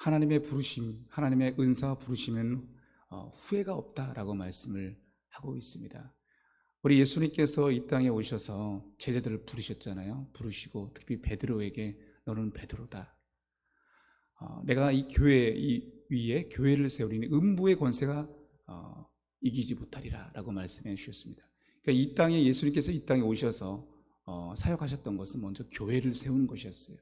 하나님의 부르심, 하나님의 은사와 부르심은 후회가 없다라고 말씀을 하고 있습니다. 우리 예수님께서 이 땅에 오셔서 제자들을 부르셨잖아요. 부르시고 특히 베드로에게 너는 베드로다. 내가 이 교회 이 위에 교회를 세우리니 음부의 권세가 이기지 못하리라 라고 말씀해 주셨습니다. 그러니까 이 땅에 예수님께서 이 땅에 오셔서 사역하셨던 것은 먼저 교회를 세우는 것이었어요.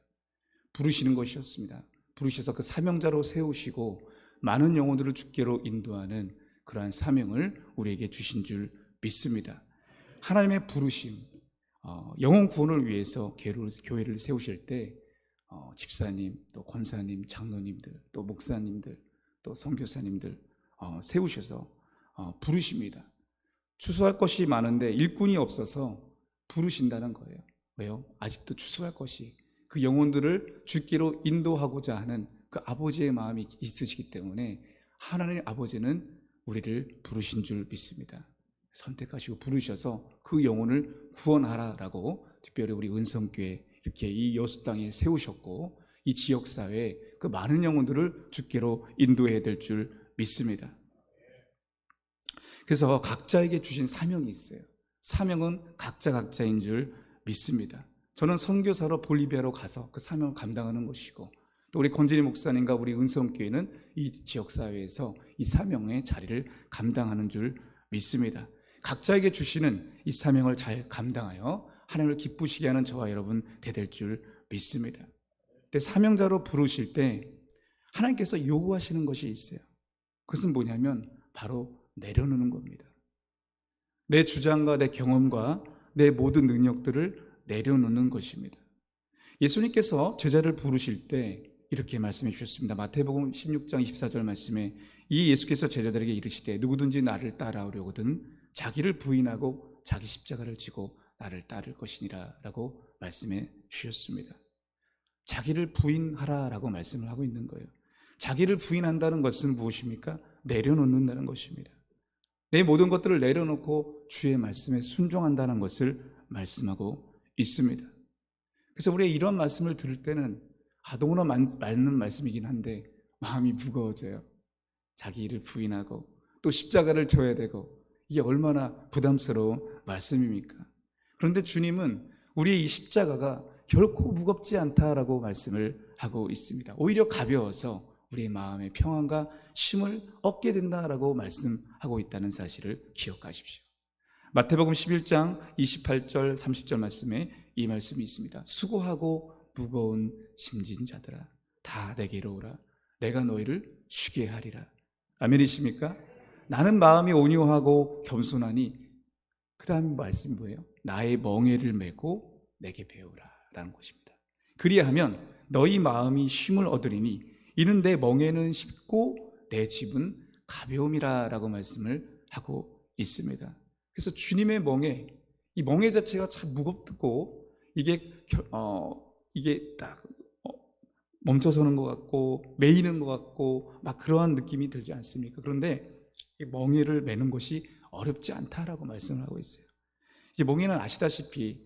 부르시는 것이었습니다. 부르셔서 그 사명자로 세우시고 많은 영혼들을 주께로 인도하는 그러한 사명을 우리에게 주신 줄 믿습니다. 하나님의 부르심, 영혼 구원을 위해서 교회를 세우실 때 집사님, 또 권사님, 장로님들, 또 목사님들, 또 선교사님들 세우셔서 부르십니다. 추수할 것이 많은데 일꾼이 없어서 부르신다는 거예요. 왜요? 아직도 추수할 것이, 그 영혼들을 주께로 인도하고자 하는 그 아버지의 마음이 있으시기 때문에 하나님 아버지는 우리를 부르신 줄 믿습니다. 선택하시고 부르셔서 그 영혼을 구원하라라고 특별히 우리 은성교회 이렇게 이 여수 땅에 세우셨고 이 지역사회에 그 많은 영혼들을 주께로 인도해야 될 줄 믿습니다. 그래서 각자에게 주신 사명이 있어요. 사명은 각자인 줄 믿습니다. 저는 선교사로 볼리비아로 가서 그 사명을 감당하는 것이고, 또 우리 권진희 목사님과 우리 은성교회는 이 지역사회에서 이 사명의 자리를 감당하는 줄 믿습니다. 각자에게 주시는 이 사명을 잘 감당하여 하나님을 기쁘시게 하는 저와 여러분 되될 줄 믿습니다. 근데 사명자로 부르실 때 하나님께서 요구하시는 것이 있어요. 그것은 뭐냐면 바로 내려놓는 겁니다. 내 주장과 내 경험과 내 모든 능력들을 내려놓는 것입니다. 예수님께서 제자를 부르실 때 이렇게 말씀해 주셨습니다. 마태복음 16장 24절 말씀에 이 예수께서 제자들에게 이르시되 누구든지 나를 따라오려거든 자기를 부인하고 자기 십자가를 지고 나를 따를 것이니라 라고 말씀해 주셨습니다. 자기를 부인하라라고 말씀을 하고 있는 거예요. 자기를 부인한다는 것은 무엇입니까? 내려놓는다는 것입니다. 내 모든 것들을 내려놓고 주의 말씀에 순종한다는 것을 말씀하고 있습니다. 그래서 우리가 이런 말씀을 들을 때는 너무나 맞는 말씀이긴 한데 마음이 무거워져요. 자기 일을 부인하고 또 십자가를 져야 되고, 이게 얼마나 부담스러운 말씀입니까? 그런데 주님은 우리의 이 십자가가 결코 무겁지 않다라고 말씀을 하고 있습니다. 오히려 가벼워서 우리의 마음의 평안과 쉼을 얻게 된다라고 말씀하고 있다는 사실을 기억하십시오. 마태복음 11장 28절 30절 말씀에 이 말씀이 있습니다. 수고하고 무거운 짐진 자들아 다 내게로 오라. 내가 너희를 쉬게 하리라. 아멘이십니까? 나는 마음이 온유하고 겸손하니, 그 다음 말씀이 뭐예요? 나의 멍에를 메고 내게 배우라 라는 것입니다. 그리하면 너희 마음이 쉼을 얻으리니 이는 내 멍에는 쉽고 내 짐은 가벼움이라 라고 말씀을 하고 있습니다. 그래서 주님의 멍에, 이 멍에 자체가 참 무겁고 이게 딱 멈춰서는 것 같고 메이는 것 같고 막 그러한 느낌이 들지 않습니까? 그런데 이 멍에를 메는 것이 어렵지 않다라고 말씀을 하고 있어요. 이제 멍에는 아시다시피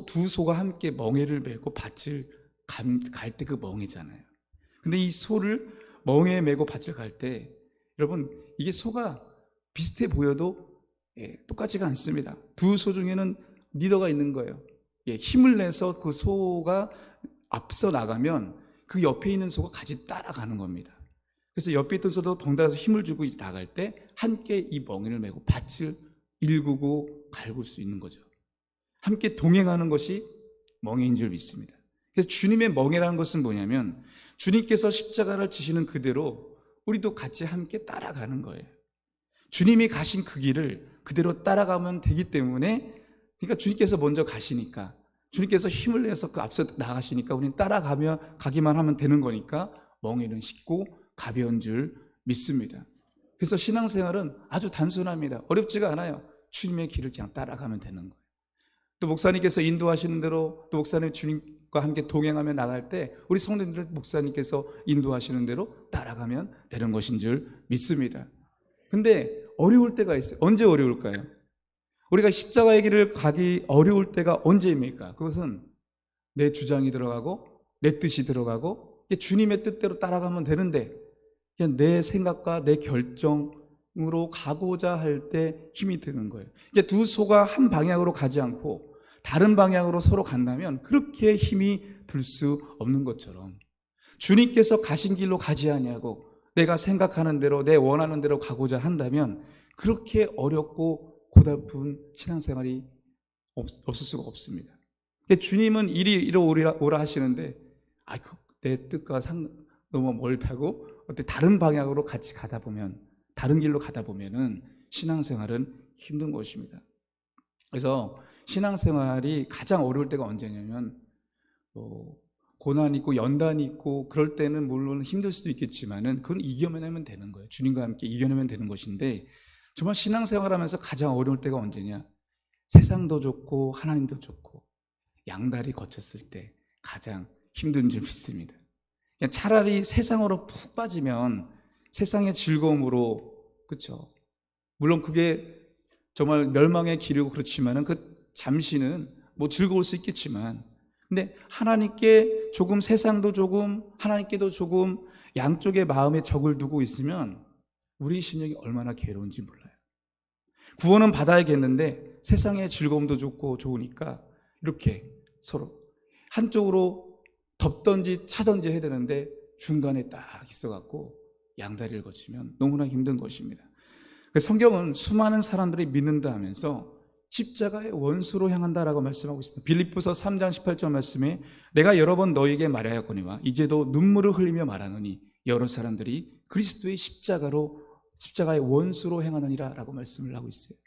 두 소가 함께 멍에를 메고 밭을 갈 때 그 멍에잖아요. 근데 이 소를 멍에 메고 밭을 갈 때 여러분 이게 소가 비슷해 보여도 똑같지가 않습니다. 두 소 중에는 리더가 있는 거예요. 힘을 내서 그 소가 앞서 나가면 그 옆에 있는 소가 같이 따라가는 겁니다. 그래서 옆에 있던 소도 덩달아서 힘을 주고 나갈 때 함께 이 멍에를 메고 밭을 일구고 갈굴 수 있는 거죠. 함께 동행하는 것이 멍에인 줄 믿습니다. 그래서 주님의 멍에라는 것은 뭐냐면 주님께서 십자가를 지시는 그대로 우리도 같이 함께 따라가는 거예요. 주님이 가신 그 길을 그대로 따라가면 되기 때문에, 그러니까 주님께서 먼저 가시니까, 주님께서 힘을 내서 그 앞서 나가시니까 우리는 가기만 하면 되는 거니까 멍에는 쉽고 가벼운 줄 믿습니다. 그래서 신앙생활은 아주 단순합니다. 어렵지가 않아요. 주님의 길을 그냥 따라가면 되는 거예요. 또 목사님께서 인도하시는 대로, 또 목사님 주님과 함께 동행하며 나갈 때 우리 성도님들 목사님께서 인도하시는 대로 따라가면 되는 것인 줄 믿습니다. 근데 어려울 때가 있어요. 언제 어려울까요? 우리가 십자가의 길을 가기 어려울 때가 언제입니까? 그것은 내 주장이 들어가고 내 뜻이 들어가고 주님의 뜻대로 따라가면 되는데 그냥 내 생각과 내 결정으로 가고자 할 때 힘이 드는 거예요. 이제 두 소가 한 방향으로 가지 않고 다른 방향으로 서로 간다면 그렇게 힘이 들 수 없는 것처럼 주님께서 가신 길로 가지 아니하고 내가 생각하는 대로 내 원하는 대로 가고자 한다면 그렇게 어렵고 고달픈 신앙생활이 없을 수가 없습니다. 주님은 이리 오라 하시는데 내 뜻과 너무 멀다고 어떻게 다른 방향으로 같이 가다 보면 다른 길로 가다 보면은 신앙생활은 힘든 것입니다. 그래서 신앙생활이 가장 어려울 때가 언제냐면 고난이 있고 연단이 있고 그럴 때는 물론 힘들 수도 있겠지만은 그건 이겨내면 되는 거예요. 주님과 함께 이겨내면 되는 것인데 정말 신앙생활하면서 가장 어려울 때가 언제냐? 세상도 좋고 하나님도 좋고 양다리 거쳤을 때 가장 힘든 줄 믿습니다. 그냥 차라리 세상으로 푹 빠지면 세상의 즐거움으로, 그렇죠? 물론 그게 정말 멸망의 길이고 그렇지만은 그 잠시는 뭐 즐거울 수 있겠지만, 근데 하나님께 조금, 세상도 조금, 하나님께도 조금 양쪽의 마음에 적을 두고 있으면 우리 심령이 얼마나 괴로운지 몰라요. 구원은 받아야겠는데 세상의 즐거움도 좋고 좋으니까 이렇게 서로 한쪽으로 덮던지 차던지 해야 되는데 중간에 딱 있어갖고 양다리를 거치면 너무나 힘든 것입니다. 성경은 수많은 사람들이 믿는다 하면서 십자가의 원수로 향한다라고 말씀하고 있습니다. 빌립보서 3장 18절 말씀에 내가 여러 번 너희에게 말하였거니와 이제도 눈물을 흘리며 말하노니 여러 사람들이 그리스도의 십자가의 원수로 행하느니라 라고 말씀을 하고 있어요.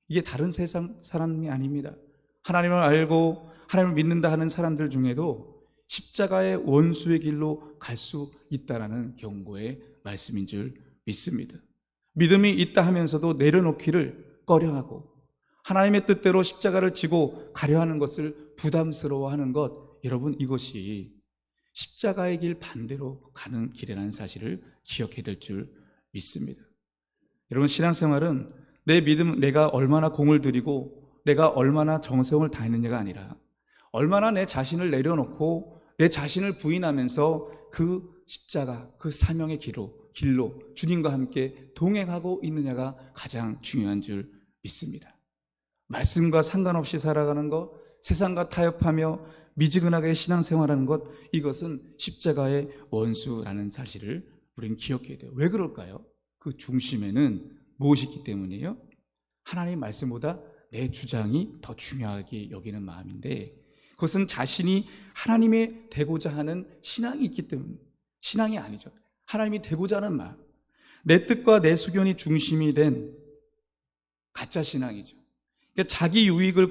이게 다른 세상 사람이 아닙니다. 하나님을 알고 하나님을 믿는다 하는 사람들 중에도 십자가의 원수의 길로 갈 수 있다라는 경고의 말씀인 줄 믿습니다. 믿음이 있다 하면서도 내려놓기를 꺼려하고 하나님의 뜻대로 십자가를 지고 가려 하는 것을 부담스러워하는 것, 여러분 이것이 십자가의 길 반대로 가는 길이라는 사실을 기억해야 될 줄 믿습니다. 여러분 신앙생활은 내 믿음, 내가 얼마나 공을 들이고 내가 얼마나 정성을 다했느냐가 아니라 얼마나 내 자신을 내려놓고 내 자신을 부인하면서 그 십자가, 그 사명의 길로 주님과 함께 동행하고 있느냐가 가장 중요한 줄 믿습니다. 말씀과 상관없이 살아가는 것, 세상과 타협하며 미지근하게 신앙생활하는 것, 이것은 십자가의 원수라는 사실을 우리는 기억해야 돼요. 왜 그럴까요? 그 중심에는 무엇이 있기 때문이에요? 하나님의 말씀보다 내 주장이 더 중요하게 여기는 마음인데, 그것은 자신이 하나님이 되고자 하는 신앙이 있기 때문에, 신앙이 아니죠. 하나님이 되고자 하는 마음, 내 뜻과 내 소견이 중심이 된 가짜 신앙이죠. 그러니까 자기 유익을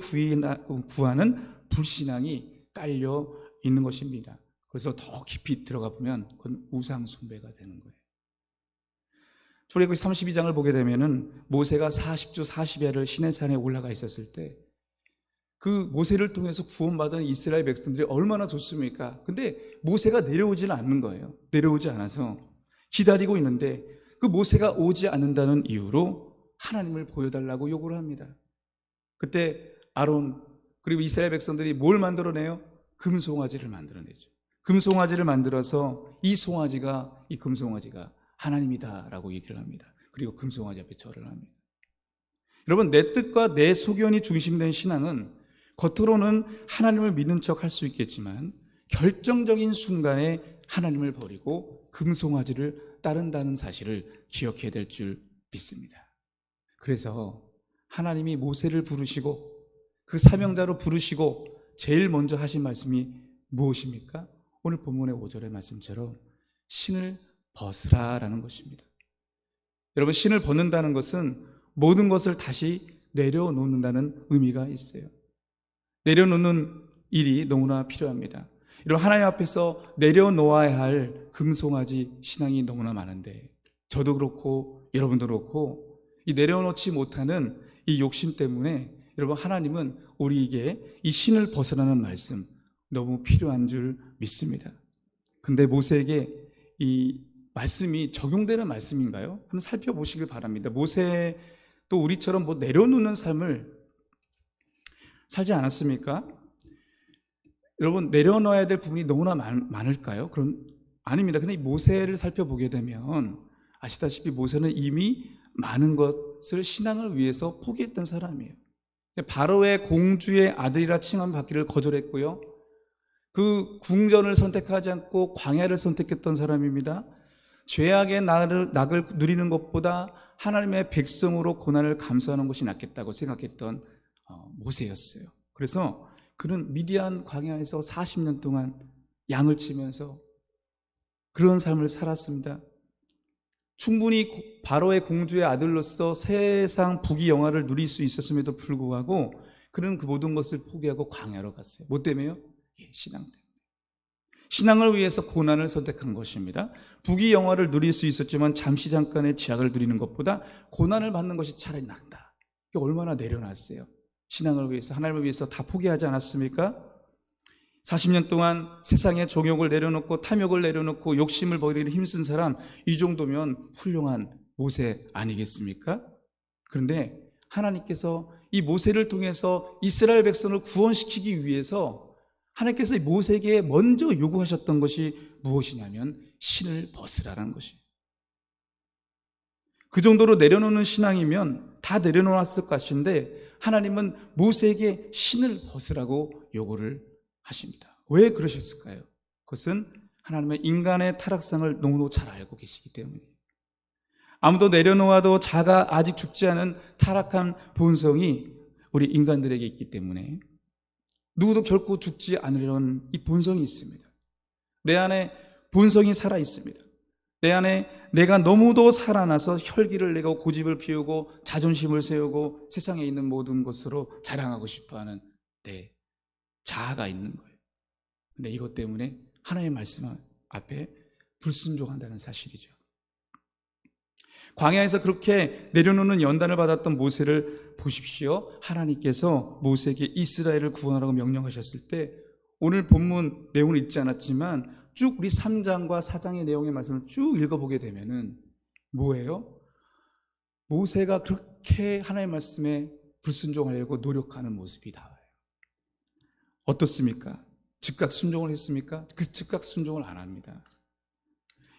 구하는 불신앙이 깔려 있는 것입니다. 그래서 더 깊이 들어가 보면 그건 우상 숭배가 되는 거예요. 출애굽기 32장을 보게 되면은 모세가 40주 40야를 시내산에 올라가 있었을 때 그 모세를 통해서 구원받은 이스라엘 백성들이 얼마나 좋습니까? 근데 모세가 내려오지는 않는 거예요. 내려오지 않아서 기다리고 있는데 그 모세가 오지 않는다는 이유로 하나님을 보여달라고 요구를 합니다. 그때 아론 그리고 이스라엘 백성들이 뭘 만들어내요? 금송아지를 만들어내죠. 금송아지를 만들어서 이 금송아지가 하나님이다라고 얘기를 합니다. 그리고 금송아지 앞에 절을 합니다. 여러분, 내 뜻과 내 소견이 중심된 신앙은 겉으로는 하나님을 믿는 척 할 수 있겠지만 결정적인 순간에 하나님을 버리고 금송아지를 따른다는 사실을 기억해야 될 줄 믿습니다. 그래서 하나님이 모세를 부르시고 그 사명자로 부르시고 제일 먼저 하신 말씀이 무엇입니까? 오늘 본문의 5절의 말씀처럼 신을 벗으라라는 것입니다. 여러분, 신을 벗는다는 것은 모든 것을 다시 내려놓는다는 의미가 있어요. 내려놓는 일이 너무나 필요합니다. 여러분, 하나님 앞에서 내려놓아야 할 금송아지 신앙이 너무나 많은데 저도 그렇고 여러분도 그렇고 이 내려놓지 못하는 이 욕심 때문에 여러분, 하나님은 우리에게 이 신을 벗어나는 말씀 너무 필요한 줄 믿습니다. 근데 모세에게 이 말씀이 적용되는 말씀인가요? 한번 살펴보시길 바랍니다. 모세도 우리처럼 내려놓는 삶을 살지 않았습니까? 여러분, 내려놓아야 될 부분이 너무나 많을까요? 그럼 아닙니다. 근데 이 모세를 살펴보게 되면 아시다시피 모세는 이미 많은 것을 신앙을 위해서 포기했던 사람이에요. 바로의 공주의 아들이라 칭함받기를 거절했고요. 그 궁전을 선택하지 않고 광야를 선택했던 사람입니다. 죄악의 낙을 누리는 것보다 하나님의 백성으로 고난을 감수하는 것이 낫겠다고 생각했던 모세였어요. 그래서 그는 미디안 광야에서 40년 동안 양을 치면서 그런 삶을 살았습니다. 충분히 바로의 공주의 아들로서 세상 부귀영화를 누릴 수 있었음에도 불구하고 그는 그 모든 것을 포기하고 광야로 갔어요. 뭐 때문에요? 신앙 때문에. 신앙을 위해서 고난을 선택한 것입니다. 부귀영화를 누릴 수 있었지만 잠시 잠깐의 지약을 누리는 것보다 고난을 받는 것이 차라리 낫다. 이게 얼마나 내려놨어요. 신앙을 위해서, 하나님을 위해서 다 포기하지 않았습니까? 40년 동안 세상의 종욕을 내려놓고 탐욕을 내려놓고 욕심을 버리기를 힘쓴 사람, 이 정도면 훌륭한 모세 아니겠습니까? 그런데 하나님께서 이 모세를 통해서 이스라엘 백성을 구원시키기 위해서 하나님께서 모세에게 먼저 요구하셨던 것이 무엇이냐면 신을 벗으라는 것이에요. 그 정도로 내려놓는 신앙이면 다 내려놓았을 것인데 하나님은 모세에게 신을 벗으라고 요구를 하십니다. 왜 그러셨을까요? 그것은 하나님의 인간의 타락상을 너무도 잘 알고 계시기 때문이에요. 아무도 내려놓아도 자가 아직 죽지 않은 타락한 본성이 우리 인간들에게 있기 때문에 누구도 결코 죽지 않으려는 이 본성이 있습니다. 내 안에 본성이 살아 있습니다. 내 안에 내가 너무도 살아나서 혈기를 내고 고집을 피우고 자존심을 세우고 세상에 있는 모든 것으로 자랑하고 싶어하는 내 자아가 있는 거예요. 근데 이것 때문에 하나님의 말씀 앞에 불순종한다는 사실이죠. 광야에서 그렇게 내려놓는 연단을 받았던 모세를 보십시오. 하나님께서 모세에게 이스라엘을 구원하라고 명령하셨을 때 오늘 본문 내용은 읽지 않았지만 쭉 우리 3장과 4장의 내용의 말씀을 쭉 읽어보게 되면은 뭐예요? 모세가 그렇게 하나님의 말씀에 불순종하려고 노력하는 모습이 나와요. 어떻습니까? 즉각 순종을 했습니까? 그 즉각 순종을 안 합니다.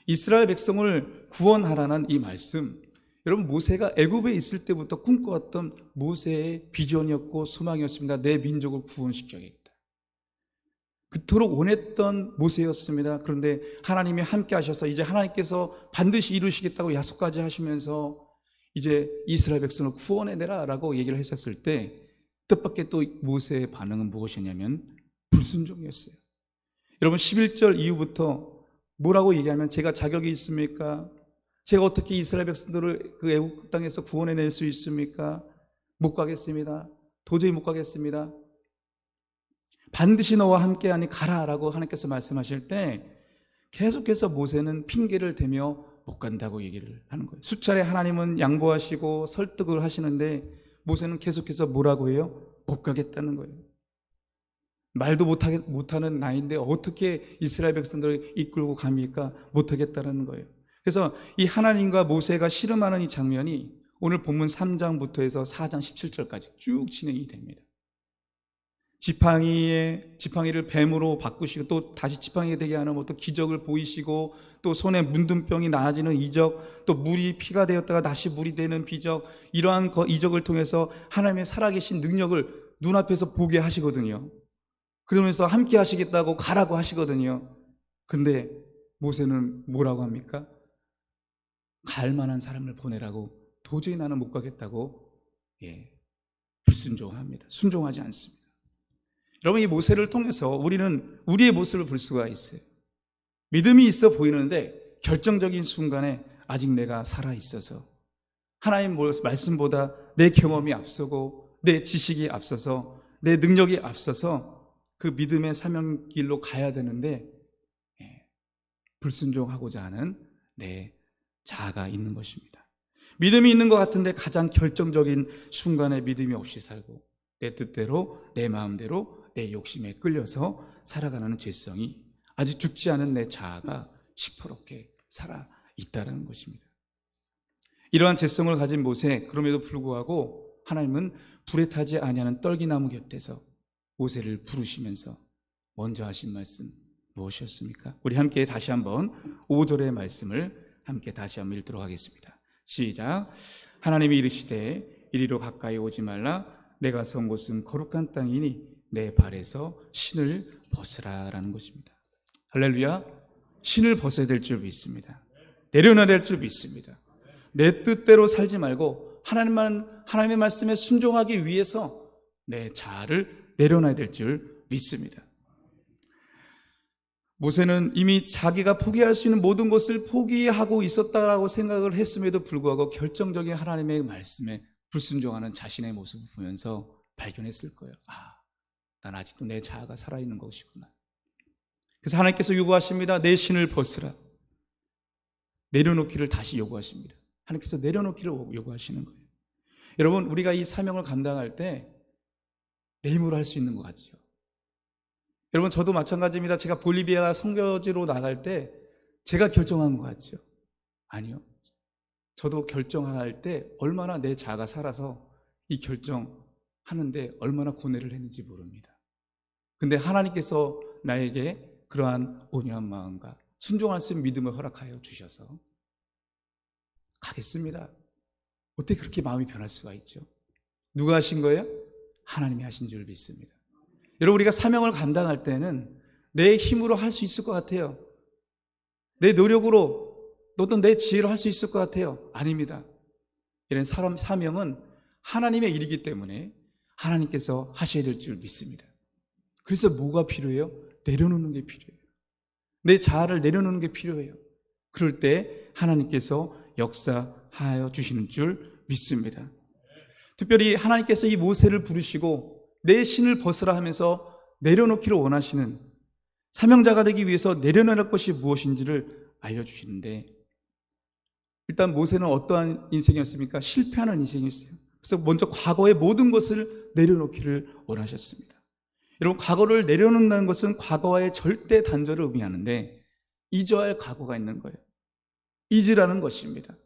이스라엘 백성을 구원하라는 이 말씀, 여러분 모세가 애굽에 있을 때부터 꿈꿔왔던 모세의 비전이었고 소망이었습니다. 내 민족을 구원시켜야겠다. 그토록 원했던 모세였습니다. 그런데 하나님이 함께 하셔서 이제 하나님께서 반드시 이루시겠다고 약속까지 하시면서 이제 이스라엘 백성을 구원해내라 라고 얘기를 했었을 때 뜻밖의 또 모세의 반응은 무엇이냐면 불순종이었어요. 여러분 11절 이후부터 뭐라고 얘기하면 제가 자격이 있습니까? 제가 어떻게 이스라엘 백성들을 그 애국 땅에서 구원해낼 수 있습니까? 못 가겠습니다. 도저히 못 가겠습니다. 반드시 너와 함께하니 가라라고 하나님께서 말씀하실 때 계속해서 모세는 핑계를 대며 못 간다고 얘기를 하는 거예요. 수차례 하나님은 양보하시고 설득을 하시는데 모세는 계속해서 뭐라고 해요? 못 가겠다는 거예요. 말도 못하는 나이인데 어떻게 이스라엘 백성들을 이끌고 갑니까? 못하겠다는 거예요. 그래서 이 하나님과 모세가 씨름하는 이 장면이 오늘 본문 3장부터 해서 4장 17절까지 쭉 진행이 됩니다. 지팡이를 뱀으로 바꾸시고 또 다시 지팡이가 되게 하는 또 기적을 보이시고 또 손에 문둥병이 나아지는 이적, 또 물이 피가 되었다가 다시 물이 되는 비적, 이러한 이적을 통해서 하나님의 살아계신 능력을 눈앞에서 보게 하시거든요. 그러면서 함께 하시겠다고 가라고 하시거든요. 근데 모세는 뭐라고 합니까? 갈 만한 사람을 보내라고, 도저히 나는 못 가겠다고 불순종합니다. 순종하지 않습니다. 여러분, 이 모세를 통해서 우리는 우리의 모습을 볼 수가 있어요. 믿음이 있어 보이는데 결정적인 순간에 아직 내가 살아있어서 하나님 말씀보다 내 경험이 앞서고 내 지식이 앞서서 내 능력이 앞서서 그 믿음의 사명길로 가야 되는데 불순종하고자 하는 내 자아가 있는 것입니다. 믿음이 있는 것 같은데 가장 결정적인 순간에 믿음이 없이 살고 내 뜻대로 내 마음대로 내 욕심에 끌려서 살아가는 죄성이 아직 죽지 않은 내 자아가 시퍼렇게 살아있다는 것입니다. 이러한 죄성을 가진 모세, 그럼에도 불구하고 하나님은 불에 타지 아니하는 떨기나무 곁에서 모세를 부르시면서 먼저 하신 말씀 무엇이었습니까? 우리 함께 다시 한번 5절의 말씀을 함께 다시 한번 읽도록 하겠습니다. 시작. 하나님이 이르시되 이리로 가까이 오지 말라. 내가 선 곳은 거룩한 땅이니 내 발에서 신을 벗으라 라는 것입니다. 할렐루야. 신을 벗어야 될 줄 믿습니다. 내려놔야 될 줄 믿습니다. 내 뜻대로 살지 말고 하나님의 말씀에 순종하기 위해서 내 자아를 내려놔야 될 줄 믿습니다. 모세는 이미 자기가 포기할 수 있는 모든 것을 포기하고 있었다라고 생각을 했음에도 불구하고 결정적인 하나님의 말씀에 불순종하는 자신의 모습을 보면서 발견했을 거예요. 난 아직도 내 자아가 살아있는 것이구나. 그래서 하나님께서 요구하십니다. 내 신을 벗으라. 내려놓기를 다시 요구하십니다. 하나님께서 내려놓기를 요구하시는 거예요. 여러분, 우리가 이 사명을 감당할 때 내 힘으로 할 수 있는 것 같죠? 여러분, 저도 마찬가지입니다. 제가 볼리비아 선교지로 나갈 때 제가 결정한 것 같죠? 아니요. 저도 결정할 때 얼마나 내 자아가 살아서 이 결정하는데 얼마나 고뇌를 했는지 모릅니다. 근데 하나님께서 나에게 그러한 온유한 마음과 순종할 수 있는 믿음을 허락하여 주셔서 가겠습니다. 어떻게 그렇게 마음이 변할 수가 있죠? 누가 하신 거예요? 하나님이 하신 줄 믿습니다. 여러분, 우리가 사명을 감당할 때는 내 힘으로 할 수 있을 것 같아요. 내 노력으로 어떤 내 지혜로 할 수 있을 것 같아요. 아닙니다. 이런 사명은 하나님의 일이기 때문에 하나님께서 하셔야 될 줄 믿습니다. 그래서 뭐가 필요해요? 내려놓는 게 필요해요. 내 자아를 내려놓는 게 필요해요. 그럴 때 하나님께서 역사하여 주시는 줄 믿습니다. 특별히 하나님께서 이 모세를 부르시고 내 신을 벗으라 하면서 내려놓기를 원하시는 사명자가 되기 위해서 내려놓을 것이 무엇인지를 알려주시는데, 일단 모세는 어떠한 인생이었습니까? 실패하는 인생이었어요. 그래서 먼저 과거의 모든 것을 내려놓기를 원하셨습니다. 여러분, 과거를 내려놓는다는 것은 과거와의 절대 단절을 의미하는데 잊어야 할 과거가 있는 거예요. 잊으라는 것입니다.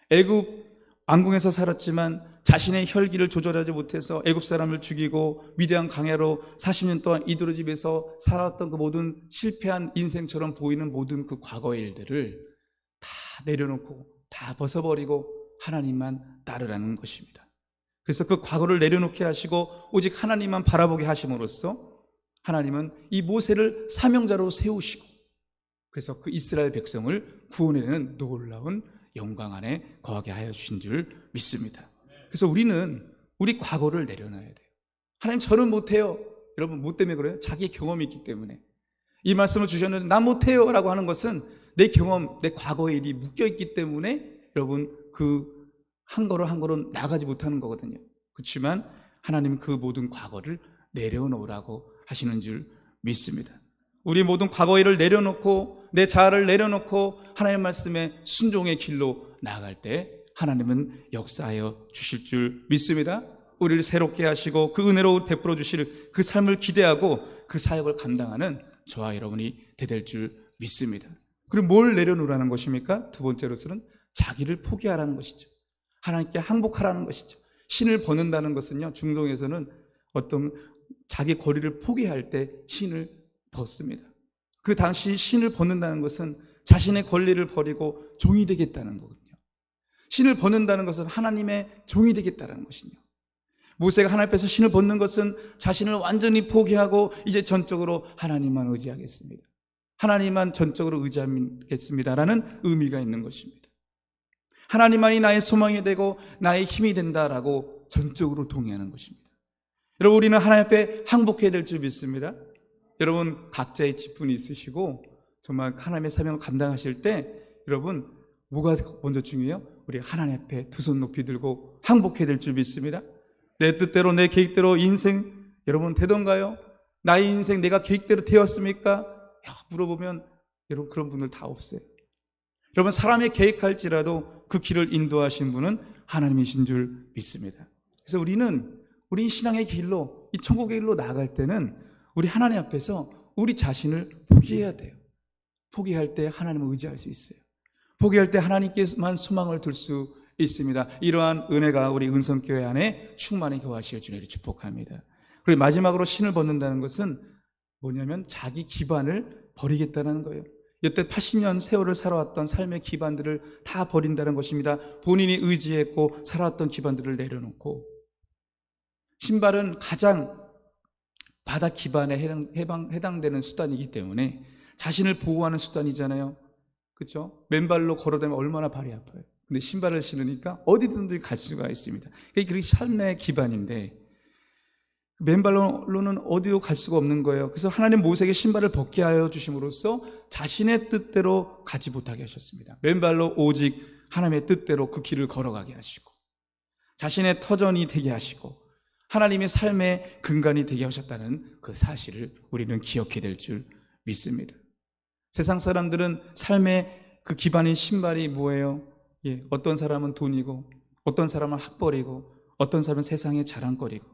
애굽 왕궁에서 살았지만 자신의 혈기를 조절하지 못해서 애굽 사람을 죽이고 위대한 강야로 40년 동안 이도로 집에서 살았던 그 모든 실패한 인생처럼 보이는 모든 그 과거의 일들을 다 내려놓고 다 벗어버리고 하나님만 따르라는 것입니다. 그래서 그 과거를 내려놓게 하시고 오직 하나님만 바라보게 하심으로써 하나님은 이 모세를 사명자로 세우시고 그래서 그 이스라엘 백성을 구원해내는 놀라운 영광 안에 거하게 하여 주신 줄 믿습니다. 그래서 우리 과거를 내려놔야 돼요. 하나님, 저는 못해요. 여러분, 뭐 때문에 그래요? 자기 경험이 있기 때문에. 이 말씀을 주셨는데 나 못해요 라고 하는 것은 내 경험, 내 과거의 일이 묶여있기 때문에 여러분, 그 한 걸음 나가지 못하는 거거든요. 그렇지만 하나님은 그 모든 과거를 내려놓으라고 하시는 줄 믿습니다. 우리 모든 과거 일을 내려놓고 내 자아를 내려놓고 하나님의 말씀에 순종의 길로 나아갈 때 하나님은 역사하여 주실 줄 믿습니다. 우리를 새롭게 하시고 그 은혜로 베풀어 주실 그 삶을 기대하고 그 사역을 감당하는 저와 여러분이 되될 줄 믿습니다. 그리고 뭘 내려놓으라는 것입니까? 두 번째로서는 자기를 포기하라는 것이죠. 하나님께 항복하라는 것이죠. 신을 벗는다는 것은요, 중동에서는 어떤 자기 권리를 포기할 때 신을 벗습니다. 그 당시 신을 벗는다는 것은 자신의 권리를 버리고 종이 되겠다는 거거든요. 신을 벗는다는 것은 하나님의 종이 되겠다는 것이죠. 모세가 하나님 앞에서 신을 벗는 것은 자신을 완전히 포기하고 이제 전적으로 하나님만 의지하겠습니다. 하나님만 전적으로 의지하겠습니다라는 의미가 있는 것입니다. 하나님만이 나의 소망이 되고 나의 힘이 된다라고 전적으로 동의하는 것입니다. 여러분, 우리는 하나님 앞에 항복해야 될 줄 믿습니다. 여러분, 각자의 직분이 있으시고 정말 하나님의 사명을 감당하실 때 여러분, 뭐가 먼저 중요해요? 우리 하나님 앞에 두 손 높이 들고 항복해야 될 줄 믿습니다. 내 뜻대로 내 계획대로 인생 여러분 되던가요? 나의 인생 내가 계획대로 되었습니까? 물어보면 여러분, 그런 분들 다 없어요. 여러분, 사람이 계획할지라도 그 길을 인도하신 분은 하나님이신 줄 믿습니다. 그래서 우리 신앙의 길로, 이 천국의 길로 나아갈 때는 우리 하나님 앞에서 우리 자신을 포기해야 돼요. 포기할 때 하나님을 의지할 수 있어요. 포기할 때 하나님께만 소망을 둘 수 있습니다. 이러한 은혜가 우리 은성교회 안에 충만히 거하시길 주님이 축복합니다. 그리고 마지막으로 신을 벗는다는 것은 뭐냐면 자기 기반을 버리겠다는 거예요. 여태 80년 세월을 살아왔던 삶의 기반들을 다 버린다는 것입니다. 본인이 의지했고 살아왔던 기반들을 내려놓고, 신발은 가장 바다 기반에 해당되는 수단이기 때문에 자신을 보호하는 수단이잖아요. 그렇죠? 맨발로 걸어다니면 얼마나 발이 아파요. 근데 신발을 신으니까 어디든지 갈 수가 있습니다. 그게 삶의 기반인데 맨발로는 어디로 갈 수가 없는 거예요. 그래서 하나님 모세에게 신발을 벗게 하여 주심으로써 자신의 뜻대로 가지 못하게 하셨습니다. 맨발로 오직 하나님의 뜻대로 그 길을 걸어가게 하시고, 자신의 터전이 되게 하시고, 하나님의 삶의 근간이 되게 하셨다는 그 사실을 우리는 기억해야 될 줄 믿습니다. 세상 사람들은 삶의 그 기반인 신발이 뭐예요? 어떤 사람은 돈이고, 어떤 사람은 학벌이고, 어떤 사람은 세상의 자랑거리고,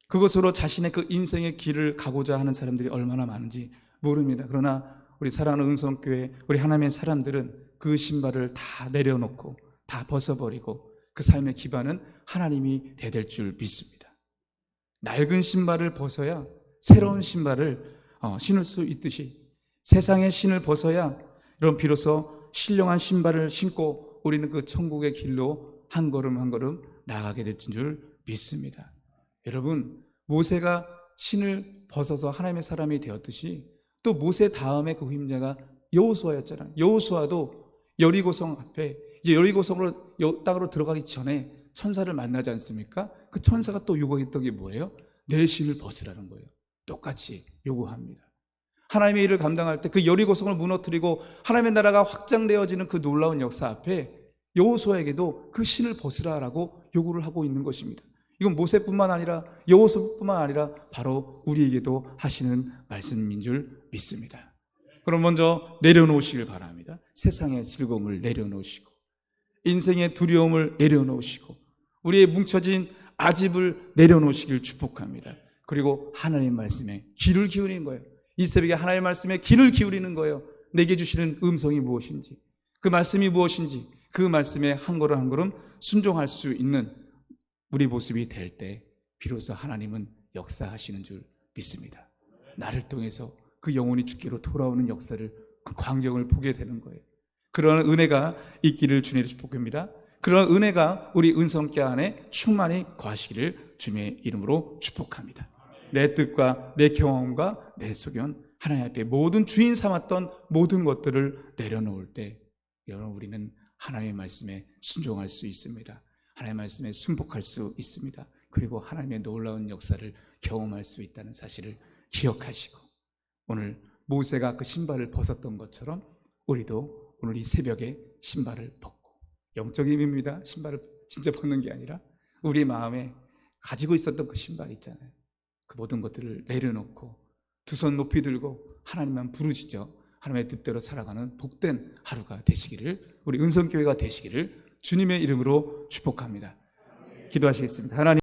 그것으로 자신의 그 인생의 길을 가고자 하는 사람들이 얼마나 많은지 모릅니다. 그러나 우리 사랑하는 은성교회, 우리 하나님의 사람들은 그 신발을 다 내려놓고 다 벗어버리고 그 삶의 기반은 하나님이 될 줄 믿습니다. 낡은 신발을 벗어야 새로운 신발을 신을 수 있듯이, 세상의 신을 벗어야 이런 비로소 신령한 신발을 신고 우리는 그 천국의 길로 한 걸음 한 걸음 나아가게 될 줄 믿습니다. 여러분, 모세가 신을 벗어서 하나님의 사람이 되었듯이 또 모세 다음에 그 후임자가 여호수아였잖아요. 여호수아도 여리고성 앞에, 이제 여리고성으로 땅으로 들어가기 전에 천사를 만나지 않습니까? 그 천사가 또 요구했던 게 뭐예요? 내 신을 벗으라는 거예요. 똑같이 요구합니다. 하나님의 일을 감당할 때 그 여리고성을 무너뜨리고 하나님의 나라가 확장되어지는 그 놀라운 역사 앞에 여호수아에게도 그 신을 벗으라라고 요구를 하고 있는 것입니다. 이건 모세뿐만 아니라 여호수아뿐만 아니라 바로 우리에게도 하시는 말씀인 줄 믿습니다. 그럼 먼저 내려놓으시길 바랍니다. 세상의 즐거움을 내려놓으시고, 인생의 두려움을 내려놓으시고, 우리의 뭉쳐진 아집을 내려놓으시길 축복합니다. 그리고 하나님의 말씀에 귀를 기울이는 거예요. 이 새벽에 하나님의 말씀에 귀를 기울이는 거예요. 내게 주시는 음성이 무엇인지, 그 말씀이 무엇인지, 그 말씀에 한 걸음 한 걸음 순종할 수 있는 우리 모습이 될 때 비로소 하나님은 역사하시는 줄 믿습니다. 나를 통해서 그 영혼이 주께로 돌아오는 역사를, 그 광경을 보게 되는 거예요. 그런 은혜가 있기를 주님의 축복합니다. 그런 은혜가 우리 은성교 안에 충만히 거하시기를 주님의 이름으로 축복합니다. 내 뜻과 내 경험과 내 소견, 하나님 앞에 모든 주인 삼았던 모든 것들을 내려놓을 때 여러분, 우리는 하나님의 말씀에 순종할 수 있습니다. 하나님의 말씀에 순복할 수 있습니다. 그리고 하나님의 놀라운 역사를 경험할 수 있다는 사실을 기억하시고, 오늘 모세가 그 신발을 벗었던 것처럼 우리도 오늘 이 새벽에 신발을 벗고, 영적인 의미입니다. 신발을 진짜 벗는 게 아니라 우리 마음에 가지고 있었던 그 신발 있잖아요. 그 모든 것들을 내려놓고 두 손 높이 들고 하나님만 부르시죠. 하나님의 뜻대로 살아가는 복된 하루가 되시기를, 우리 은성교회가 되시기를 주님의 이름으로 축복합니다. 기도하시겠습니다. 하나님,